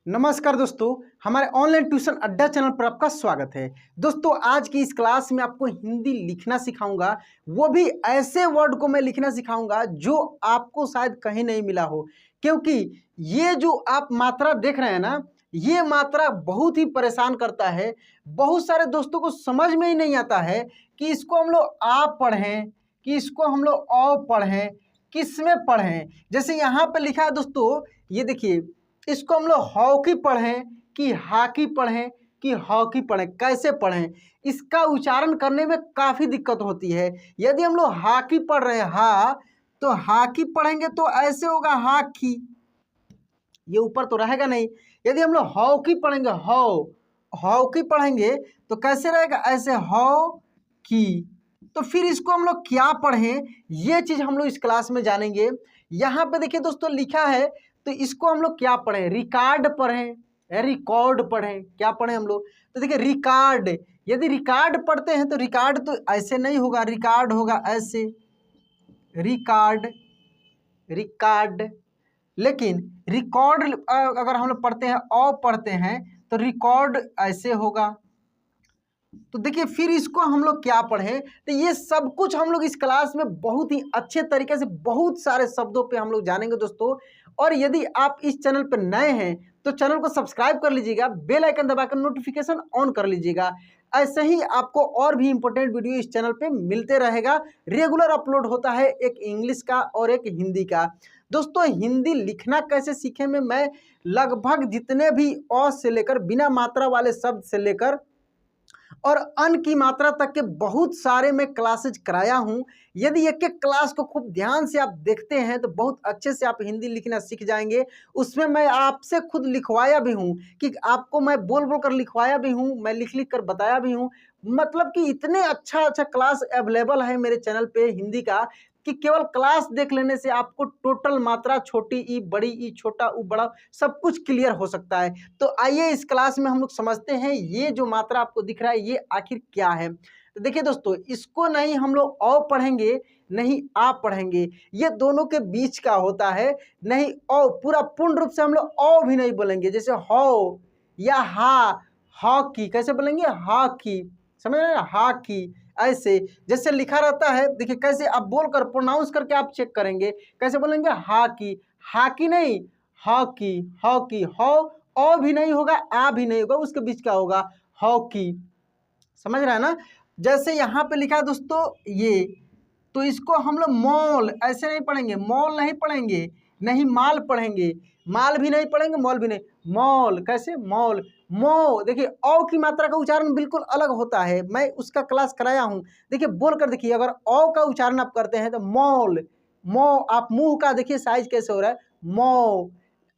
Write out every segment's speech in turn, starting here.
नमस्कार दोस्तों, हमारे ऑनलाइन ट्यूशन अड्डा चैनल पर आपका स्वागत है। दोस्तों, आज की इस क्लास में आपको हिंदी लिखना सिखाऊंगा, वो भी ऐसे वर्ड को मैं लिखना सिखाऊंगा जो आपको शायद कहीं नहीं मिला हो। क्योंकि ये जो आप मात्रा देख रहे हैं ना, ये मात्रा बहुत ही परेशान करता है। बहुत सारे दोस्तों को समझ में ही नहीं आता है कि इसको हम लोग आ पढ़ें कि इसको हम लोग औ पढ़ें, किस में पढ़ें। जैसे यहाँ पे लिखा है दोस्तों, ये देखिए, इसको हम लोग हॉकी पढ़ें कि हाकी पढ़ें कि हॉकी पढ़ें, कैसे पढ़ें। इसका उच्चारण करने में काफ़ी दिक्कत होती है। यदि हम लोग हाकी पढ़ रहे हैं हा, तो हाकी पढ़ेंगे तो ऐसे होगा हाकी, ये ऊपर तो रहेगा नहीं। यदि हम लोग हॉकी पढ़ेंगे हॉकी पढ़ेंगे तो कैसे रहेगा, ऐसे हॉकी। तो फिर इसको हम लोग क्या पढ़ें, ये चीज़ हम लोग इस क्लास में जानेंगे। यहाँ पे देखिए दोस्तों लिखा है, तो इसको हम लोग क्या पढ़ें, रिकॉर्ड पढ़ें या रिकॉर्ड पढ़ें, क्या पढ़ें हम लोग। तो देखिए रिकॉर्ड, यदि रिकॉर्ड पढ़ते हैं तो रिकॉर्ड तो ऐसे नहीं होगा, रिकॉर्ड होगा ऐसे, रिकॉर्ड रिकॉर्ड। लेकिन रिकॉर्ड अगर हम लोग पढ़ते हैं और पढ़ते हैं तो रिकॉर्ड ऐसे होगा। तो देखिए फिर इसको हम लोग क्या पढ़ें, तो ये सब कुछ हम लोग इस क्लास में बहुत ही अच्छे तरीके से बहुत सारे शब्दों पे हम लोग जानेंगे दोस्तों। और यदि आप इस चैनल पर नए हैं तो चैनल को सब्सक्राइब कर लीजिएगा, बेल आइकन दबाकर नोटिफिकेशन ऑन कर लीजिएगा। ऐसे ही आपको और भी इंपॉर्टेंट वीडियो इस चैनल पे मिलते रहेगा। रेगुलर अपलोड होता है, एक इंग्लिश का और एक हिंदी का। दोस्तों, हिंदी लिखना कैसे सीखें में मैं लगभग जितने भी अ से लेकर बिना मात्रा वाले शब्द से लेकर और अन की मात्रा तक के बहुत सारे मैं क्लासेज कराया हूं। यदि एक एक क्लास को खूब ध्यान से आप देखते हैं तो बहुत अच्छे से आप हिंदी लिखना सीख जाएंगे। उसमें मैं आपसे खुद लिखवाया भी हूं, कि आपको मैं बोल बोल कर लिखवाया भी हूं, मैं लिख लिख कर बताया भी हूं। मतलब कि इतने अच्छा अच्छा क्लास अवेलेबल है मेरे चैनल पे हिंदी का, कि केवल क्लास देख लेने से आपको टोटल मात्रा, छोटी ई बड़ी ई, छोटा ऊ बड़ा, सब कुछ क्लियर हो सकता है। तो आइए इस क्लास में हम लोग समझते हैं ये जो मात्रा आपको दिख रहा है ये आखिर क्या है। तो देखिए दोस्तों, इसको नहीं हम लोग औ पढ़ेंगे नहीं आप पढ़ेंगे, ये दोनों के बीच का होता है। नहीं औ पूरा पूर्ण रूप से हम लोग औ भी नहीं बोलेंगे, जैसे हौ या हा, हॉकी कैसे बोलेंगे, हॉकी, समझ रहे हैं, हॉकी। ऐसे जैसे लिखा रहता है, देखिए कैसे आप बोलकर प्रोनाउंस करके आप चेक करेंगे, कैसे बोलेंगे, हाकी, हाकी नहीं हॉकी, हॉकी, हौ ओ भी नहीं होगा, आ भी नहीं होगा, उसके बीच का होगा हॉकी, समझ रहा है ना। जैसे यहाँ पे लिखा है दोस्तों ये, तो इसको हम लोग मॉल ऐसे नहीं पढ़ेंगे, मॉल नहीं पढ़ेंगे, नहीं माल पढ़ेंगे, माल भी नहीं पढ़ेंगे, मॉल भी नहीं, मॉल कैसे, मॉल। मो, देखिए औ की मात्रा का उच्चारण बिल्कुल अलग होता है, मैं उसका क्लास कराया हूँ। देखिए बोल कर देखिए, अगर औ का उच्चारण आप करते हैं तो मॉल, मो, आप मुंह का देखिए साइज कैसे हो रहा है, मो।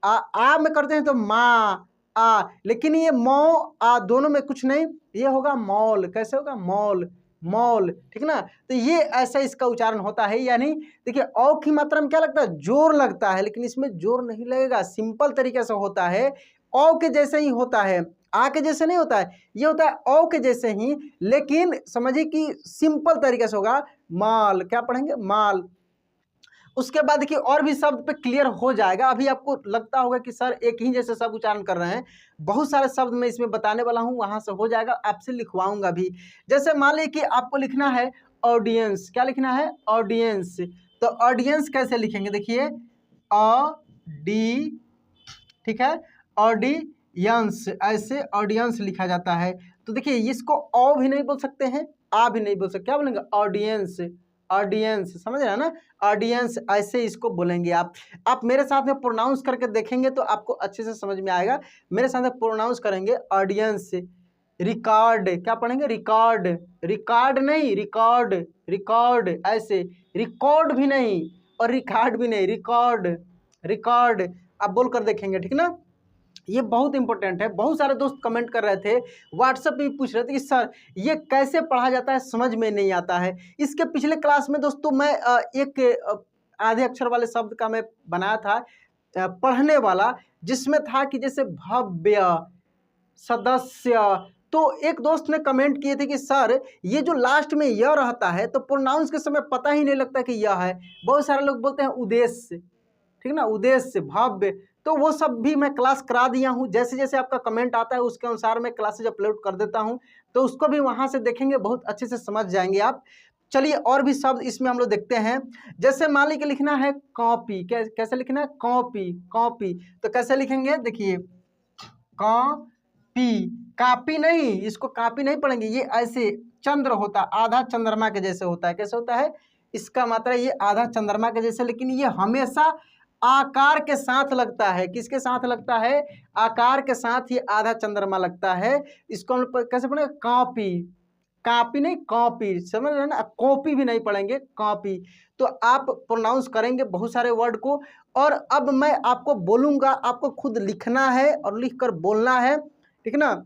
आ में करते हैं तो माँ, आ, लेकिन ये मो आ दोनों में कुछ नहीं, ये होगा मॉल, कैसे होगा, मॉल, मॉल, ठीक ना। तो ये ऐसा इसका उच्चारण होता है। यानी देखिए औ की मात्रा में क्या लगता है, जोर लगता है, लेकिन इसमें जोर नहीं लगेगा, सिंपल तरीके से होता है, औ के जैसे ही होता है, आ के जैसे नहीं होता है, ये होता है औ के जैसे ही, लेकिन समझिए कि सिंपल तरीके से होगा, माल, क्या पढ़ेंगे, माल। उसके बाद देखिए और भी शब्द पे क्लियर हो जाएगा। अभी आपको लगता होगा कि सर एक ही जैसे सब उच्चारण कर रहे हैं, बहुत सारे शब्द मैं इसमें बताने वाला हूँ, वहां से हो जाएगा, आपसे लिखवाऊंगा भी। जैसे मान लीजिए कि आपको लिखना है ऑडियंस, क्या लिखना है, ऑडियंस। तो ऑडियंस कैसे लिखेंगे, देखिए अ डी, ठीक है, ऑडियंस, ऐसे ऑडियंस लिखा जाता है। तो देखिए इसको ओ भी नहीं बोल सकते हैं, आ भी नहीं बोल सकते, क्या बोलेंगे, ऑडियंस, ऑडियंस, समझ रहे हैं ना, ऑडियंस, ऐसे इसको बोलेंगे आप मेरे साथ में प्रोनाउंस करके देखेंगे तो आपको अच्छे से समझ में आएगा। मेरे साथ में प्रोनाउंस करेंगे, ऑडियंस। रिकॉर्ड, क्या पढ़ेंगे, रिकॉर्ड, रिकॉर्ड नहीं, रिकॉर्ड, रिकॉर्ड, ऐसे, रिकॉर्ड भी नहीं और रिकॉर्ड भी नहीं, रिकॉर्ड, रिकॉर्ड, आप बोल कर देखेंगे, ठीक ना। ये बहुत इंपॉर्टेंट है। बहुत सारे दोस्त कमेंट कर रहे थे, व्हाट्सएप पे भी पूछ रहे थे कि सर ये कैसे पढ़ा जाता है, समझ में नहीं आता है। इसके पिछले क्लास में दोस्तों मैं एक आधे अक्षर वाले शब्द का मैं बनाया था पढ़ने वाला, जिसमें था कि जैसे भव्य, सदस्य। तो एक दोस्त ने कमेंट किए थे कि सर ये जो लास्ट में यह रहता है तो प्रोनाउंस के समय पता ही नहीं लगता कि यह है। बहुत सारे लोग बोलते हैं उद्देश्य, ठीक ना, उद्देश्य, भव्य, तो वो सब भी मैं क्लास करा दिया हूँ। जैसे जैसे आपका कमेंट आता है उसके अनुसार मैं क्लासेज अपलोड कर देता हूँ, तो उसको भी वहाँ से देखेंगे, बहुत अच्छे से समझ जाएंगे आप। चलिए और भी शब्द इसमें हम लोग देखते हैं। जैसे मान लीजिए लिखना है कॉपी, कैसे लिखना है? Copy, copy. तो कैसे लिखेंगे? देखिए कॉपी, कापी नहीं, इसको कापी नहीं पढ़ेंगे, ये ऐसे चंद्र होता है, आधा चंद्रमा के जैसे होता है। कैसे होता है? इसका मात्रा ये आधा चंद्रमा के जैसे, लेकिन ये हमेशा आकार के साथ लगता है। किसके साथ लगता है? आकार के साथ ही आधा चंद्रमा लगता है। इसको हम कैसे पढ़ेंगे? कॉपी, कॉपी नहीं कॉपी, समझ रहे हैं ना? कॉपी भी नहीं पढ़ेंगे, कॉपी। तो आप प्रोनाउंस करेंगे बहुत सारे वर्ड को। और अब मैं आपको बोलूँगा, आपको खुद लिखना है और लिख कर बोलना है, ठीक ना?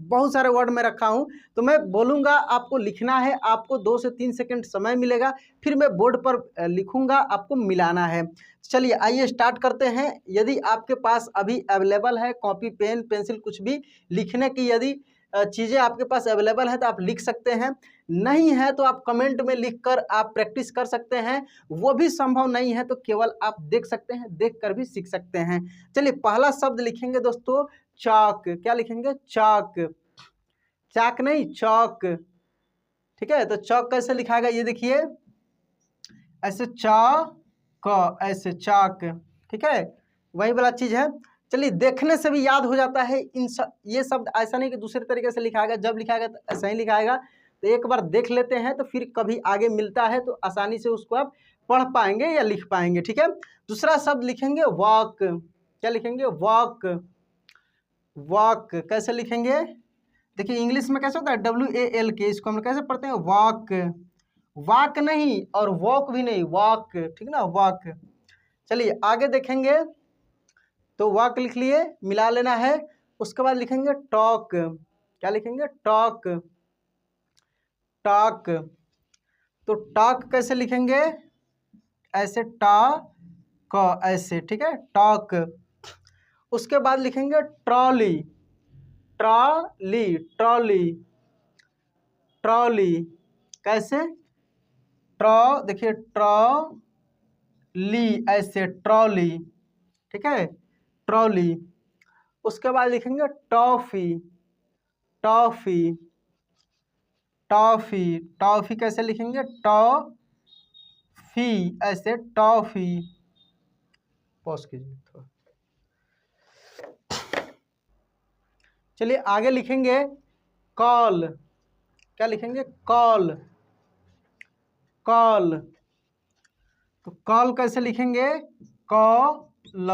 बहुत सारे वर्ड मैं रखा हूँ, तो मैं बोलूँगा, आपको लिखना है। आपको 2 से 3 सेकंड समय मिलेगा, फिर मैं बोर्ड पर लिखूँगा, आपको मिलाना है। चलिए आइए स्टार्ट करते हैं। यदि आपके पास अभी अवेलेबल है कॉपी, पेन, पेंसिल, कुछ भी लिखने की यदि चीज़ें आपके पास अवेलेबल है तो आप लिख सकते हैं। नहीं है तो आप कमेंट में लिखकर आप प्रैक्टिस कर सकते हैं। वो भी संभव नहीं है तो केवल आप देख सकते हैं, देख कर भी सीख सकते हैं। चलिए पहला शब्द लिखेंगे दोस्तों, चाक। क्या लिखेंगे? चाक, चाक नहीं चौक, ठीक है? तो चौक कैसे लिखाएगा? ये देखिए ऐसे चाक, ऐसे चाक, ठीक है? वही वाला चीज है। चलिए देखने से भी याद हो जाता है। ये शब्द ऐसा नहीं कि दूसरे तरीके से लिखाएगा, जब लिखाएगा तो ऐसा ही लिखाएगा। तो एक बार देख लेते हैं तो फिर कभी आगे मिलता है तो आसानी से उसको आप पढ़ पाएंगे या लिख पाएंगे, ठीक है? दूसरा शब्द लिखेंगे वॉक। क्या लिखेंगे? वॉक, वॉक कैसे लिखेंगे? देखिए इंग्लिश में कैसे होता है? WALK, इसको हम लोग कैसे पढ़ते हैं? वॉक, वॉक नहीं और वॉक भी नहीं, वॉक, ठीक ना? वॉक। चलिए आगे देखेंगे, तो वॉक लिख लिए, मिला लेना है। उसके बाद लिखेंगे टॉक। क्या लिखेंगे? Talk, talk. तो टॉक कैसे लिखेंगे? ऐसे टॉक, ऐसे, ठीक है? टॉक। उसके बाद लिखेंगे ट्रॉली, ट्रॉली, ट्रॉली, ट्रॉली। कैसे? देखिए ट्रॉली, ऐसे ट्रॉली, ठीक है? ट्रॉली। उसके बाद लिखेंगे टॉफी, टॉफी, टॉफी, टॉफी कैसे लिखेंगे? टॉफी, ऐसे टॉफी। पॉज कीजिए थोड़ा। चलिए आगे लिखेंगे कॉल। क्या लिखेंगे? Call, call. तो कॉल कैसे लिखेंगे? कॉल,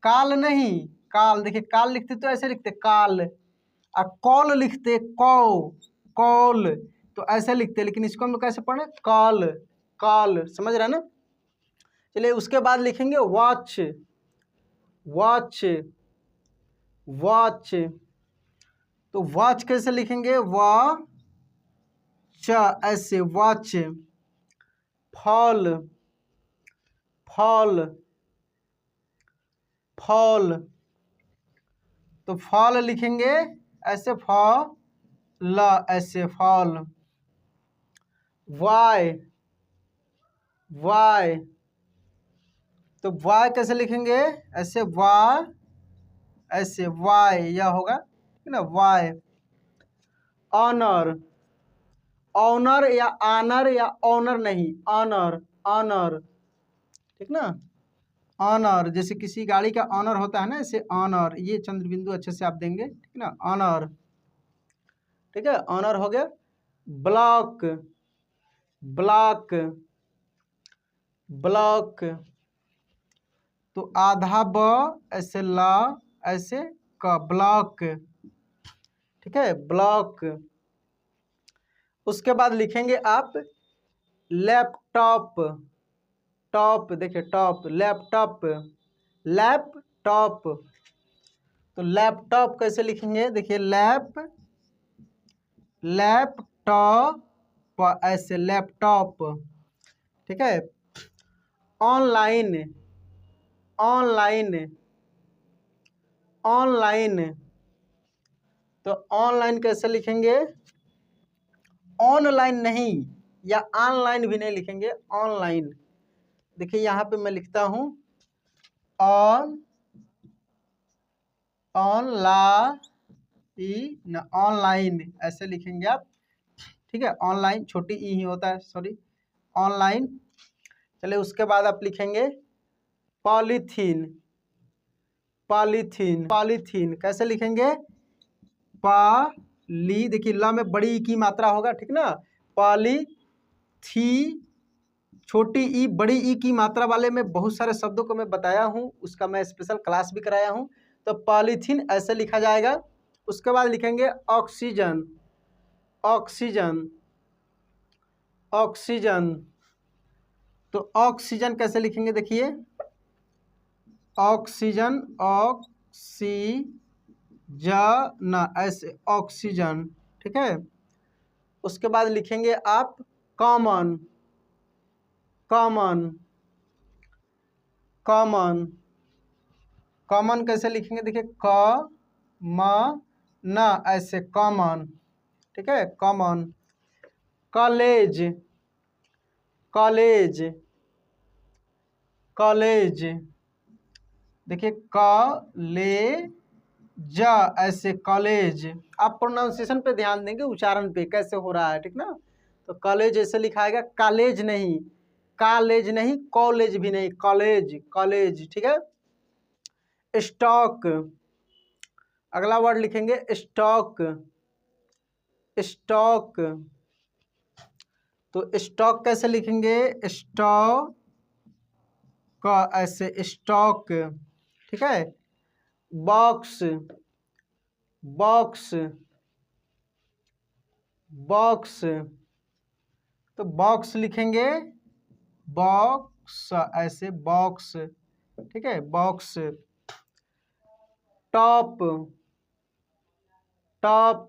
काल नहीं, काल। देखिए काल लिखते तो ऐसे लिखते काल, और कॉल लिखते कॉल, तो ऐसे लिखते, लेकिन इसको हम लोग कैसे पढ़े? Call, call. समझ रहे हैं ना? चलिए उसके बाद लिखेंगे वॉच, वॉच, वॉच। तो वॉच कैसे लिखेंगे? वॉच, ऐसे वॉच। Fall, fall, fall. तो फॉल लिखेंगे ऐसे, फॉल, ऐसे फॉल। Why, why. तो वाई कैसे लिखेंगे? ऐसे वाई, ऐसे वाई, यह होगा, ठीक ना? वाई। ऑनर, ऑनर या आनर या ऑनर नहीं, ऑनर, ऑनर, ठीक ना? ऑनर, जैसे किसी गाड़ी का ऑनर होता है ना, ऐसे ऑनर। ये चंद्र बिंदु अच्छे से आप देंगे, ठीक ना? ऑनर, ठीक है? ऑनर हो गया। Block, block, block. तो आधा ब, ऐसे ला, ऐसे का, ब्लॉक, ठीक है? ब्लॉक। उसके बाद लिखेंगे आप लैपटॉप, टॉप, देखिए टॉप, लैपटॉप, लैपटॉप। तो लैपटॉप कैसे लिखेंगे? देखिए लैपटॉप, ऐसे लैपटॉप, ठीक है? Online, online, online. तो ऑनलाइन कैसे लिखेंगे? ऑनलाइन नहीं या ऑनलाइन भी नहीं लिखेंगे, ऑनलाइन। देखिए यहाँ पे मैं लिखता हूँ ऑनलाइन, ऑनलाइन, ऑनलाइन ऐसे लिखेंगे आप, ठीक है। ऑनलाइन छोटी ई ही होता है, सॉरी, ऑनलाइन। चलिए उसके बाद आप लिखेंगे पॉलीथीन, पॉलीथीन, पॉलीथीन कैसे लिखेंगे? पाली, देखिए ला में बड़ी ई की मात्रा होगा, ठीक ना। पाली थी, छोटी ई बड़ी ई की मात्रा वाले में बहुत सारे शब्दों को मैं बताया हूँ, उसका मैं स्पेशल क्लास भी कराया हूँ। तो पॉलीथीन ऐसे लिखा जाएगा। उसके बाद लिखेंगे ऑक्सीजन, ऑक्सीजन, ऑक्सीजन। तो ऑक्सीजन कैसे लिखेंगे? देखिए ऑक्सीजन, ऑक्सीजन ऐसे, ऑक्सीजन, ठीक है। उसके बाद लिखेंगे आप कॉमन, कॉमन, कॉमन, कॉमन कैसे लिखेंगे? देखिए क म न ऐसे, कॉमन, ठीक है, कॉमन। कॉलेज, कॉलेज, कॉलेज, देखिए कॉलेज ऐसे, कॉलेज। आप प्रोनाउंसिएशन पे ध्यान देंगे, उच्चारण पे कैसे हो रहा है, ठीक ना। तो कॉलेज ऐसे लिखाएगा, कॉलेज नहीं, कॉलेज नहीं, कॉलेज भी नहीं, कॉलेज, कॉलेज, ठीक है। स्टॉक, अगला वर्ड लिखेंगे स्टॉक, स्टॉक। तो स्टॉक कैसे लिखेंगे? स्टॉक का ऐसे, स्टॉक, ठीक है। Box, box, box. तो बॉक्स लिखेंगे बॉक्स ऐसे, बॉक्स, ठीक है, box. Top, top,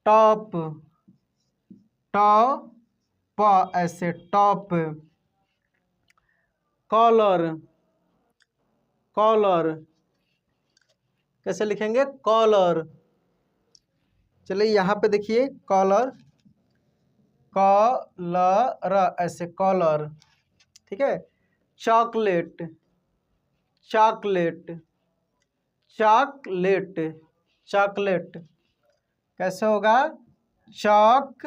top, top ऐसे, टॉप। कॉलर, कॉलर कैसे लिखेंगे? कॉलर। चलिए यहाँ पे देखिए कॉलर, कॉलर ऐसे, कॉलर, ठीक है। चॉकलेट, चॉकलेट, चॉकलेट, चॉकलेट कैसे होगा? चॉकलेट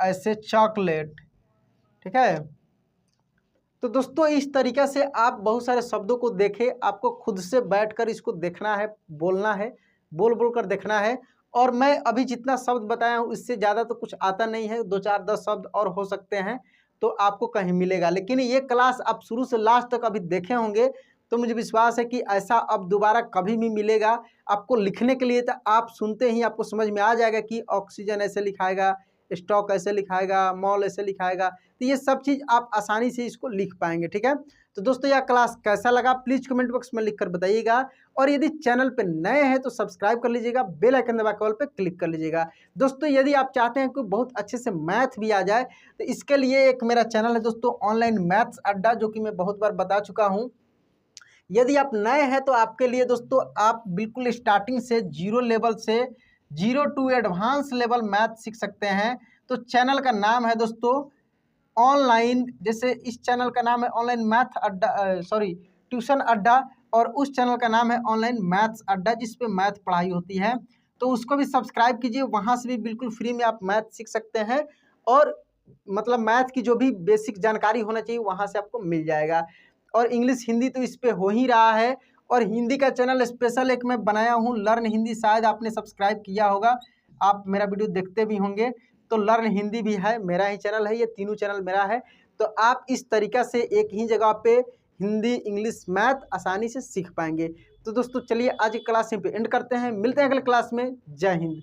ऐसे, चॉकलेट, ठीक है। तो दोस्तों इस तरीके से आप बहुत सारे शब्दों को देखें, आपको खुद से बैठकर इसको देखना है, बोलना है, बोल बोल कर देखना है। और मैं अभी जितना शब्द बताया हूँ इससे ज़्यादा तो कुछ आता नहीं है, 2 4 10 शब्द और हो सकते हैं तो आपको कहीं मिलेगा। लेकिन ये क्लास आप शुरू से लास्ट तक अभी देखे होंगे तो मुझे विश्वास है कि ऐसा अब दोबारा कभी भी मिलेगा आपको लिखने के लिए। तो आप सुनते ही आपको समझ में आ जाएगा कि ऑक्सीजन ऐसे लिखाएगा, स्टॉक ऐसे लिखाएगा, मॉल ऐसे लिखाएगा। तो ये सब चीज़ आप आसानी से इसको लिख पाएंगे, ठीक है। तो दोस्तों यह क्लास कैसा लगा प्लीज़ कमेंट बॉक्स में लिखकर बताइएगा। और यदि चैनल पे नए हैं तो सब्सक्राइब कर लीजिएगा, बेल आइकन दबा के ऑल पे क्लिक कर लीजिएगा। दोस्तों यदि आप चाहते हैं कि बहुत अच्छे से मैथ भी आ जाए तो इसके लिए एक मेरा चैनल है दोस्तों, ऑनलाइन मैथ्स अड्डा, जो कि मैं बहुत बार बता चुका हूँ। यदि आप नए हैं तो आपके लिए दोस्तों, आप बिल्कुल स्टार्टिंग से जीरो लेवल से 0 टू एडवांस लेवल मैथ सीख सकते हैं। तो चैनल का नाम है दोस्तों ऑनलाइन, जैसे इस चैनल का नाम है ऑनलाइन मैथ अड्डा, सॉरी ट्यूशन अड्डा, और उस चैनल का नाम है ऑनलाइन मैथ्स अड्डा जिस पे मैथ पढ़ाई होती है। तो उसको भी सब्सक्राइब कीजिए, वहाँ से भी बिल्कुल फ्री में आप मैथ सीख सकते हैं। और मतलब मैथ की जो भी बेसिक जानकारी होना चाहिए वहाँ से आपको मिल जाएगा। और इंग्लिश हिंदी तो इस पे हो ही रहा है। और हिंदी का चैनल स्पेशल एक मैं बनाया हूँ, लर्न हिंदी, शायद आपने सब्सक्राइब किया होगा, आप मेरा वीडियो देखते भी होंगे। तो लर्न हिंदी भी है, मेरा ही चैनल है, ये तीनों चैनल मेरा है। तो आप इस तरीक़ा से एक ही जगह पे हिंदी, इंग्लिश, मैथ आसानी से सीख पाएंगे। तो दोस्तों चलिए आज की क्लास यहीं पे एंड करते हैं, मिलते हैं अगले क्लास में। जय हिंद।